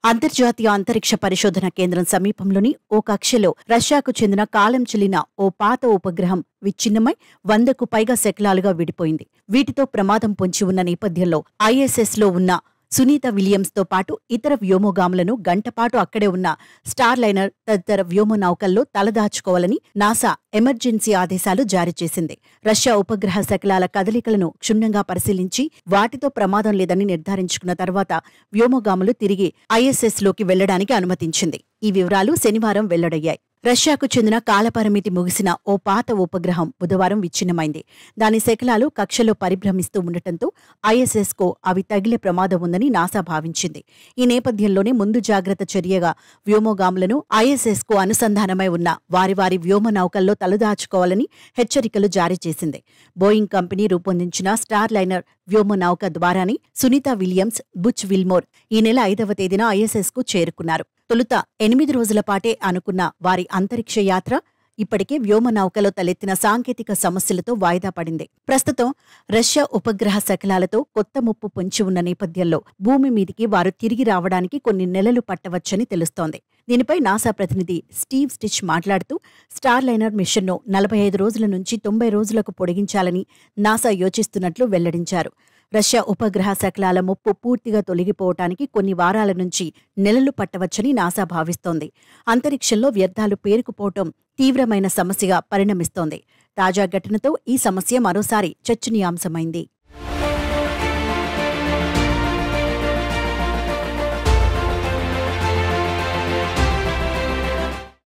అంతర్జాతీయ అంతరిక్ష పరిశోధన కేంద్రం సమీపంలోని ఓ కక్షలో రష్యాకు చెందిన కాలం చెల్లిన ఓ పాత ఉపగ్రహం విచ్ఛిన్నమై 100కు పైగా శకలాలుగా విడిపోయింది. వీటితో ప్రమాదం పొంచి ఉన్న నేపథ్యంలో ఐఎస్ఎస్లో ఉన్న సునీత విలియమ్స్తో పాటు ఇతర వ్యోమగాములను గంటపాటు అక్కడే ఉన్న స్టార్ లైనర్ తదితర వ్యోమనౌకల్లో తలదాచుకోవాలని నాసా ఎమర్జెన్సీ ఆదేశాలు జారీ చేసింది. రష్యా ఉపగ్రహ శకలాల కదలికలను క్షుణ్ణంగా పరిశీలించి వాటితో ప్రమాదం లేదని నిర్ధారించుకున్న తర్వాత వ్యోమగాములు తిరిగి ఐఎస్ఎస్లోకి వెళ్లడానికి అనుమతించింది. ఈ వివరాలు శనివారం వెల్లడయ్యాయి. రష్యాకు చెందిన కాలపరిమితి ముగిసిన ఓ పాత ఉపగ్రహం బుధవారం విచ్ఛిన్నమైంది. దాని శకలాలు కక్షలో పరిభ్రమిస్తూ ఉండటంతో ఐఎస్ఎస్కు అవి తగిలే ప్రమాదం ఉందని నాసా భావించింది. ఈ నేపథ్యంలోనే ముందు జాగ్రత్త చర్యగా వ్యోమగాములను ఐఎస్ఎస్కు అనుసంధానమై ఉన్న వారి వ్యోమనౌకల్లో తలదాచుకోవాలని హెచ్చరికలు జారీ చేసింది. బోయింగ్ కంపెనీ రూపొందించిన స్టార్ లైనర్ వ్యోమనౌక ద్వారానే సునీత విలియమ్స్, బుచ్ విల్మోర్ ఈ నెల 5వ తేదీన ఐఎస్ఎస్కు చేరుకున్నారు. తొలుత 8 రోజుల పాటే అనుకున్న వారి అంతరిక్ష యాత్ర ఇప్పటికే వ్యోమనౌకలో తలెత్తిన సాంకేతిక సమస్యలతో వాయిదా పడింది. ప్రస్తుతం రష్యా ఉపగ్రహ శకలాలతో కొత్త ముప్పు పొంచి ఉన్న నేపథ్యంలో భూమి మీదికి వారు తిరిగి రావడానికి కొన్ని నెలలు పట్టవచ్చని తెలుస్తోంది. దీనిపై నాసా ప్రతినిధి స్టీవ్ స్టిచ్ మాట్లాడుతూ స్టార్ లైనర్ మిషన్ను 45 రోజుల నుంచి 90 రోజులకు పొడిగించాలని నాసా యోచిస్తున్నట్లు వెల్లడించారు. రష్యా ఉపగ్రహ శకలాల ముప్పు పూర్తిగా తొలగిపోవటానికి కొన్ని వారాల నుంచి నెలలు పట్టవచ్చని నాసా భావిస్తోంది. అంతరిక్షంలో వ్యర్థాలు పేరుకుపోవటం తీవ్రమైన సమస్యగా పరిణమిస్తోంది. తాజా ఘటనతో ఈ సమస్య మరోసారి చర్చనీయాంశమైంది.